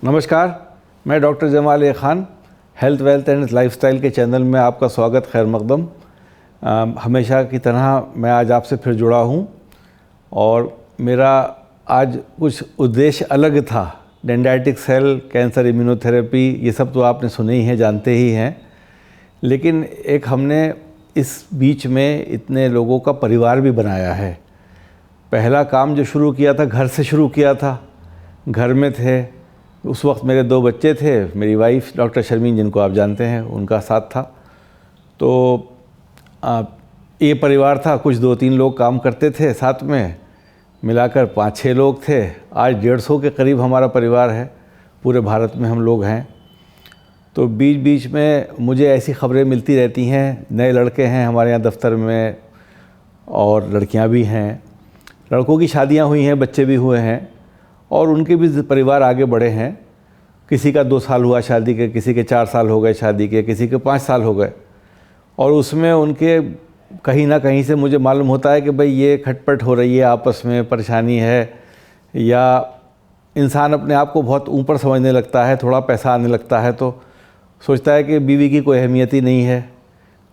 नमस्कार, मैं doctor Jamal A Khan health wealth and lifestyle के चैनल में आपका स्वागत खैर मकदम। हमेशा की तरह मैं आज आपसे फिर जुड़ा हूँ और मेरा आज कुछ उद्देश्य अलग था। डेंड्राइटिक सेल कैंसर, इम्यूनोथेरेपी, ये सब तो आपने सुने ही हैं, जानते ही हैं। लेकिन एक हमने इस बीच में इतने लोगों का परिवार भी बनाया है। पहला काम जो शुरू किया था, घर से शुरू किया था। घर में थे, उस वक्त मेरे 2 बच्चे थे, मेरी वाइफ डॉक्टर शर्मीन जिनको आप जानते हैं, उनका साथ था। तो ये परिवार था, कुछ 2-3 लोग काम करते थे साथ में, मिलाकर 5-6 लोग थे। आज 150 के करीब हमारा परिवार है, पूरे भारत में हम लोग हैं। तो बीच बीच में मुझे ऐसी खबरें मिलती रहती हैं, नए लड़के हैं हमारे यहाँ दफ्तर में और लड़कियाँ भी हैं। लड़कों की शादियाँ हुई हैं, बच्चे भी हुए हैं और उनके भी परिवार आगे बढ़े हैं। किसी का 2 साल हुआ शादी के, किसी के 4 साल हो गए शादी के, किसी के 5 साल हो गए। और उसमें उनके कहीं ना कहीं से मुझे मालूम होता है कि भाई ये खटपट हो रही है, आपस में परेशानी है, या इंसान अपने आप को बहुत ऊपर समझने लगता है। थोड़ा पैसा आने लगता है तो सोचता है कि बीवी की कोई अहमियत ही नहीं है,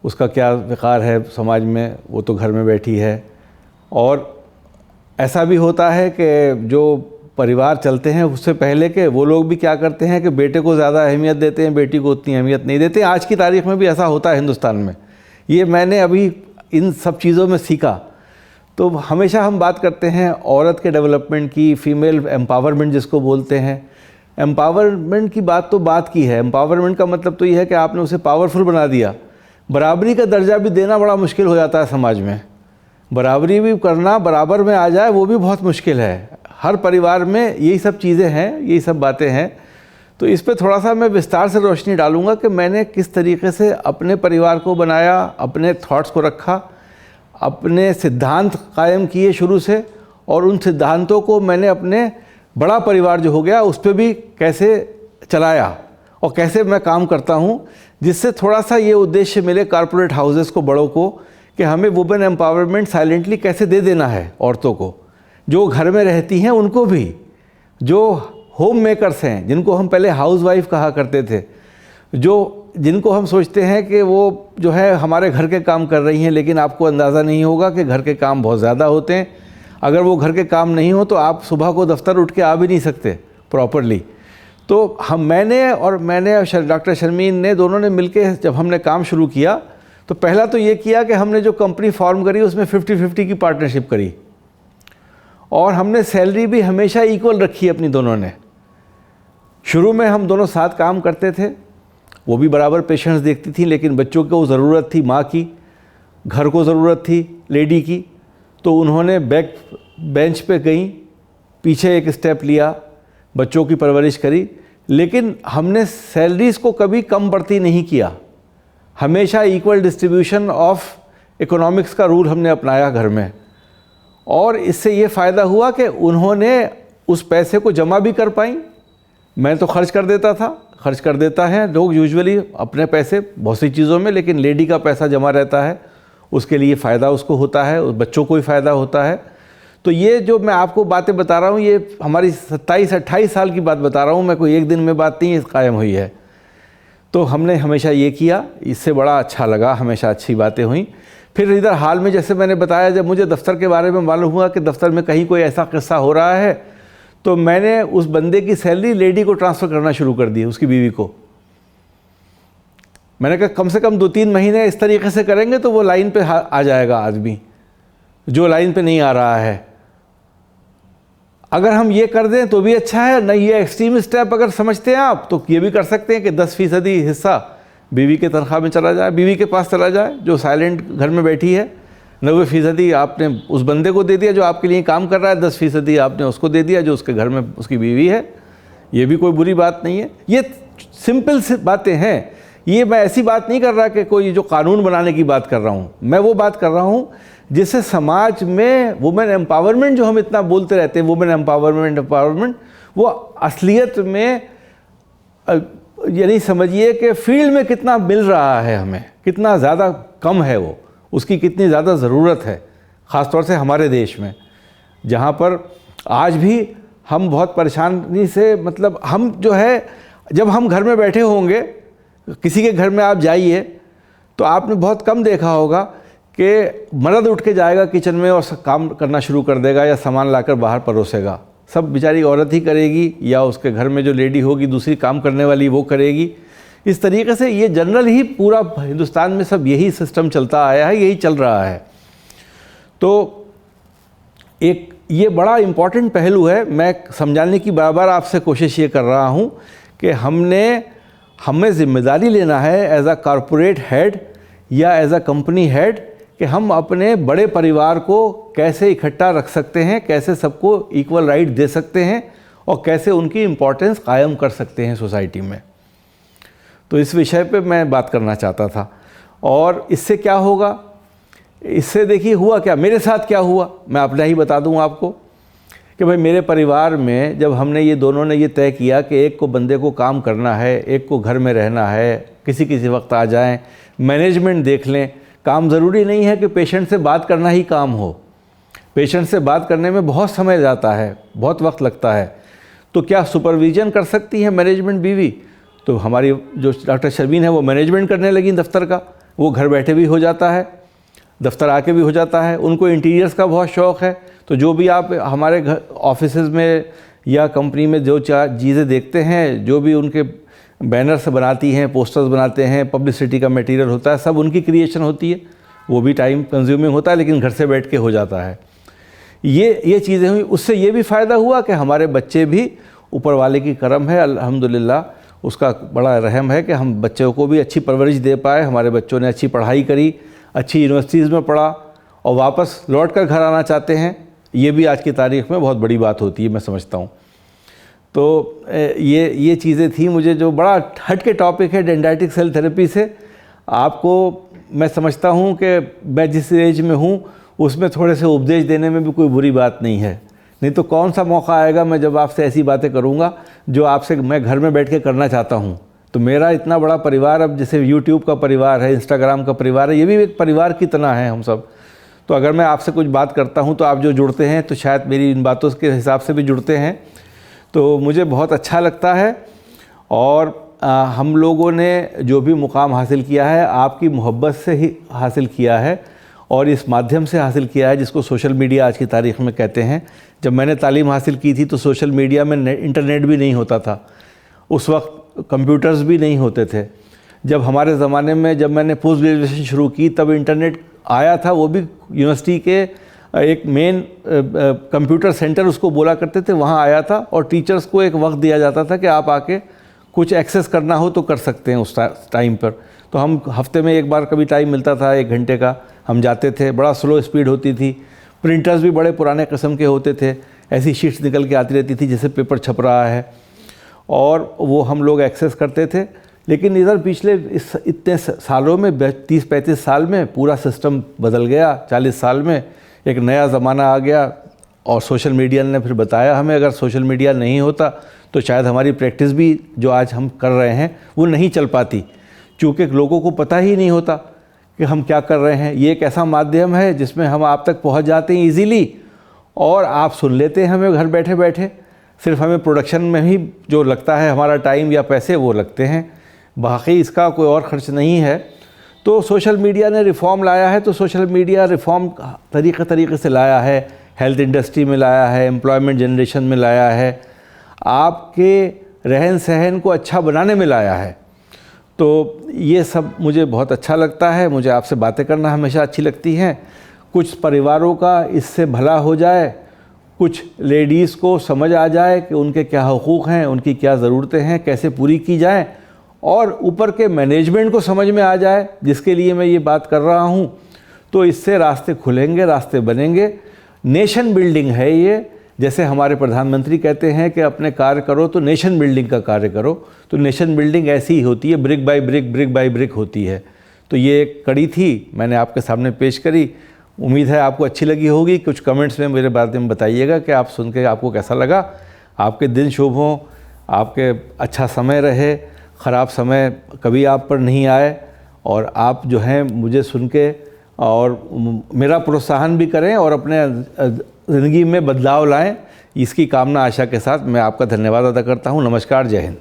उसका क्या वक़ार है समाज में, वो तो घर में बैठी है। और ऐसा भी होता है कि जो परिवार चलते हैं उससे पहले के वो लोग भी क्या करते हैं कि बेटे को ज़्यादा अहमियत देते हैं, बेटी को उतनी अहमियत नहीं देते। आज की तारीख़ में भी ऐसा होता है हिंदुस्तान में। ये मैंने अभी इन सब चीज़ों में सीखा। तो हमेशा हम बात करते हैं औरत के डेवलपमेंट की, फ़ीमेल एम्पावरमेंट जिसको बोलते हैं। एम्पावरमेंट की बात की है। एम्पावरमेंट का मतलब तो ये है कि आपने उसे पावरफुल बना दिया। बराबरी का दर्जा भी देना बड़ा मुश्किल हो जाता है समाज में। बराबरी भी करना, बराबर में आ जाए, वो भी बहुत मुश्किल है। हर परिवार में यही सब चीज़ें हैं, यही सब बातें हैं। तो इस पे थोड़ा सा मैं विस्तार से रोशनी डालूंगा कि मैंने किस तरीके से अपने परिवार को बनाया, अपने थॉट्स को रखा, अपने सिद्धांत कायम किए शुरू से, और उन सिद्धांतों को मैंने अपने बड़ा परिवार जो हो गया उस पर भी कैसे चलाया और कैसे मैं काम करता हूँ, जिससे थोड़ा सा ये उद्देश्य मिले कारपोरेट हाउसेस को, बड़ों को, कि हमें वुमेन एम्पावरमेंट साइलेंटली कैसे दे देना है औरतों को, जो घर में रहती हैं उनको भी, जो होम मेकर्स हैं, जिनको हम पहले हाउस वाइफ कहा करते थे, जिनको हम सोचते हैं कि वो जो है हमारे घर के काम कर रही हैं, लेकिन आपको अंदाज़ा नहीं होगा कि घर के काम बहुत ज़्यादा होते हैं। अगर वो घर के काम नहीं हो तो आप सुबह को दफ्तर उठ के आ भी नहीं सकते प्रॉपरली। तो मैंने और डॉक्टर शर्मीन ने, दोनों ने मिलके जब हमने काम शुरू किया तो पहला तो ये किया कि हमने जो कंपनी फॉर्म करी उसमें 50-50 की पार्टनरशिप करी, और हमने सैलरी भी हमेशा इक्वल रखी अपनी दोनों ने। शुरू में हम दोनों साथ काम करते थे, वो भी बराबर पेशेंट्स देखती थी, लेकिन बच्चों को ज़रूरत थी माँ की, घर को ज़रूरत थी लेडी की, तो उन्होंने बैक बेंच पे गई, पीछे एक स्टेप लिया, बच्चों की परवरिश करी। लेकिन हमने सैलरीज़ को कभी कम बढ़ती नहीं किया, हमेशा इक्वल डिस्ट्रीब्यूशन ऑफ इकोनॉमिक्स का रूल हमने अपनाया घर में। और इससे ये फ़ायदा हुआ कि उन्होंने उस पैसे को जमा भी कर पाई। मैं तो खर्च कर देता था, खर्च कर देता है लोग यूजुअली अपने पैसे बहुत सी चीज़ों में, लेकिन लेडी का पैसा जमा रहता है, उसके लिए फ़ायदा उसको होता है, उस बच्चों को भी फ़ायदा होता है। तो ये जो मैं आपको बातें बता रहा हूँ, ये हमारी 27-28 साल की बात बता रहा हूँ मैं, कोई एक दिन में बात नहीं कायम हुई है। तो हमने हमेशा ये किया, इससे बड़ा अच्छा लगा, हमेशा अच्छी बातें हुई। फिर इधर हाल में जैसे मैंने बताया, जब मुझे दफ्तर के बारे में मालूम हुआ कि दफ्तर में कहीं कोई ऐसा किस्सा हो रहा है, तो मैंने उस बंदे की सैलरी लेडी को ट्रांसफ़र करना शुरू कर दी, उसकी बीवी को। मैंने कहा कम से कम 2-3 महीने इस तरीके से करेंगे तो वो लाइन पे आ जाएगा आदमी, जो लाइन पे नहीं आ रहा है। अगर हम ये कर दें तो भी अच्छा है, नहीं ये एक्सट्रीम स्टेप अगर समझते हैं आप तो ये भी कर सकते हैं कि 10% हिस्सा बीवी के तनख्वाह में चला जाए, बीवी के पास चला जाए, जो साइलेंट घर में बैठी है। 90% आपने उस बंदे को दे दिया जो आपके लिए काम कर रहा है, 10% आपने उसको दे दिया जो उसके घर में उसकी बीवी है। ये भी कोई बुरी बात नहीं है, ये सिंपल सी बातें हैं। ये मैं ऐसी बात नहीं कर रहा कि कोई जो कानून बनाने की बात कर रहा हूँ, मैं वो बात कर रहा हूँ जिससे समाज में वुमेन एम्पावरमेंट जो हम इतना बोलते रहते हैं, वुमेन एम्पावरमेंट, वो असलियत में यानी समझिए कि फील्ड में कितना मिल रहा है हमें, कितना ज़्यादा कम है वो, उसकी कितनी ज़्यादा ज़रूरत है, ख़ास तौर से हमारे देश में, जहाँ पर आज भी हम बहुत परेशानी से, मतलब हम जो है, जब हम घर में बैठे होंगे, किसी के घर में आप जाइए तो आपने बहुत कम देखा होगा कि मर्द उठ के जाएगा किचन में और काम करना शुरू कर देगा या सामान लाकर बाहर परोसेगा। सब बेचारी औरत ही करेगी या उसके घर में जो लेडी होगी दूसरी काम करने वाली वो करेगी। इस तरीके से ये जनरल ही पूरा हिंदुस्तान में सब यही सिस्टम चलता आया है, यही चल रहा है। तो एक ये बड़ा इम्पॉर्टेंट पहलू है, मैं समझाने की बार-बार आपसे कोशिश ये कर रहा हूँ कि हमें जिम्मेदारी लेना है एज अ कॉरपोरेट हेड या एज अ कंपनी हेड कि हम अपने बड़े परिवार को कैसे इकट्ठा रख सकते हैं, कैसे सबको इक्वल राइट दे सकते हैं और कैसे उनकी इम्पोर्टेंस कायम कर सकते हैं सोसाइटी में। तो इस विषय पे मैं बात करना चाहता था। और इससे क्या होगा, इससे देखिए हुआ क्या, मेरे साथ क्या हुआ, मैं अपना ही बता दूं आपको कि भाई मेरे परिवार में जब हमने ये दोनों ने ये तय किया कि एक को बंदे को काम करना है, एक को घर में रहना है, किसी वक्त आ जाएं, मैनेजमेंट देख लें। काम ज़रूरी नहीं है कि पेशेंट से बात करना ही काम हो, पेशेंट से बात करने में बहुत समय जाता है, बहुत वक्त लगता है। तो क्या सुपरविज़न कर सकती है मैनेजमेंट बीवी? तो हमारी जो डॉक्टर शर्मीन है वो मैनेजमेंट करने लगी दफ्तर का, वो घर बैठे भी हो जाता है, दफ्तर आके भी हो जाता है। उनको इंटीरियर्स का बहुत शौक़ है, तो जो भी आप हमारे घर ऑफिसेज़ में या कंपनी में जो चीज़ें देखते हैं, जो भी उनके बैनर्स बनाती हैं, पोस्टर्स बनाते हैं, पब्लिसिटी का मटेरियल होता है, सब उनकी क्रिएशन होती है। वो भी टाइम कंज्यूमिंग होता है, लेकिन घर से बैठ के हो जाता है। ये चीज़ें हुई, उससे ये भी फ़ायदा हुआ कि हमारे बच्चे भी, ऊपर वाले की करम है अल्हम्दुलिल्लाह, उसका बड़ा रहम है कि हम बच्चों को भी अच्छी परवरिश दे पाए। हमारे बच्चों ने अच्छी पढ़ाई करी, अच्छी यूनिवर्सिटीज़ में पढ़ा और वापस लौट कर घर आना चाहते हैं। ये भी आज की तारीख़ में बहुत बड़ी बात होती है, मैं समझता हूँ। तो ये चीज़ें थी। मुझे जो बड़ा हट के टॉपिक है डेंड्राइटिक सेल थेरेपी से, आपको मैं समझता हूँ कि मैं जिस एज में हूँ उसमें थोड़े से उपदेश देने में भी कोई बुरी बात नहीं है। नहीं तो कौन सा मौका आएगा मैं जब आपसे ऐसी बातें करूँगा जो आपसे मैं घर में बैठ के करना चाहता हूँ। तो मेरा इतना बड़ा परिवार, अब जैसे यूट्यूब का परिवार है, इंस्टाग्राम का परिवार है, ये भी एक परिवार की तरह है हम सब। तो अगर मैं आपसे कुछ बात करता हूँ तो आप जो जुड़ते हैं तो शायद मेरी इन बातों के हिसाब से भी जुड़ते हैं, तो मुझे बहुत अच्छा लगता है। और हम लोगों ने जो भी मुकाम हासिल किया है आपकी मोहब्बत से ही हासिल किया है और इस माध्यम से हासिल किया है जिसको सोशल मीडिया आज की तारीख़ में कहते हैं। जब मैंने तालीम हासिल की थी तो सोशल मीडिया में इंटरनेट भी नहीं होता था, उस वक्त कंप्यूटर्स भी नहीं होते थे। जब हमारे ज़माने में जब मैंने पोस्ट ग्रेजुएशन शुरू की तब इंटरनेट आया था, वो भी यूनिवर्सिटी के एक मेन कंप्यूटर सेंटर उसको बोला करते थे, वहाँ आया था और टीचर्स को एक वक्त दिया जाता था कि आप आके कुछ एक्सेस करना हो तो कर सकते हैं उस टाइम पर। तो हम हफ्ते में एक बार कभी टाइम मिलता था 1 घंटे का, हम जाते थे। बड़ा स्लो स्पीड होती थी, प्रिंटर्स भी बड़े पुराने किस्म के होते थे, ऐसी शीट्स निकल के आती रहती थी जैसे पेपर छप रहा है, और वो हम लोग एक्सेस करते थे। लेकिन इधर पिछले इतने सालों में 30-35 साल में पूरा सिस्टम बदल गया। 40 साल में एक नया ज़माना आ गया और सोशल मीडिया ने फिर बताया हमें, अगर सोशल मीडिया नहीं होता तो शायद हमारी प्रैक्टिस भी जो आज हम कर रहे हैं वो नहीं चल पाती, क्योंकि लोगों को पता ही नहीं होता कि हम क्या कर रहे हैं। ये एक ऐसा माध्यम है जिसमें हम आप तक पहुंच जाते हैं इजीली और आप सुन लेते हैं हमें घर बैठे बैठे। सिर्फ हमें प्रोडक्शन में ही जो लगता है हमारा टाइम या पैसे वो लगते हैं, बाकी इसका कोई और ख़र्च नहीं है। तो सोशल मीडिया ने रिफ़ॉर्म लाया है, तो सोशल मीडिया रिफ़ॉर्म तरीक़े से लाया है, हेल्थ इंडस्ट्री में लाया है, एम्प्लॉयमेंट जनरेशन में लाया है, आपके रहन सहन को अच्छा बनाने में लाया है। तो ये सब मुझे बहुत अच्छा लगता है। मुझे आपसे बातें करना हमेशा अच्छी लगती हैं। कुछ परिवारों का इससे भला हो जाए, कुछ लेडीज़ को समझ आ जाए कि उनके क्या हुकूक़ हैं, उनकी क्या ज़रूरतें हैं, कैसे पूरी की जाएं, और ऊपर के मैनेजमेंट को समझ में आ जाए, जिसके लिए मैं ये बात कर रहा हूँ। तो इससे रास्ते खुलेंगे, रास्ते बनेंगे। नेशन बिल्डिंग है ये। जैसे हमारे प्रधानमंत्री कहते हैं कि अपने कार्य करो तो नेशन बिल्डिंग का कार्य करो, तो नेशन बिल्डिंग ऐसी ही होती है, brick by brick, brick by brick होती है। तो ये एक कड़ी थी, मैंने आपके सामने पेश करी। उम्मीद है आपको अच्छी लगी होगी। कुछ कमेंट्स में मेरे बारे में बताइएगा कि आप सुन के आपको कैसा लगा। आपके दिन शुभ हों, आपके अच्छा समय रहे, ख़राब समय कभी आप पर नहीं आए, और आप जो हैं मुझे सुन के और मेरा प्रोत्साहन भी करें और अपने ज़िंदगी में बदलाव लाएं। इसकी कामना आशा के साथ मैं आपका धन्यवाद अदा करता हूँ। नमस्कार, जय हिंद।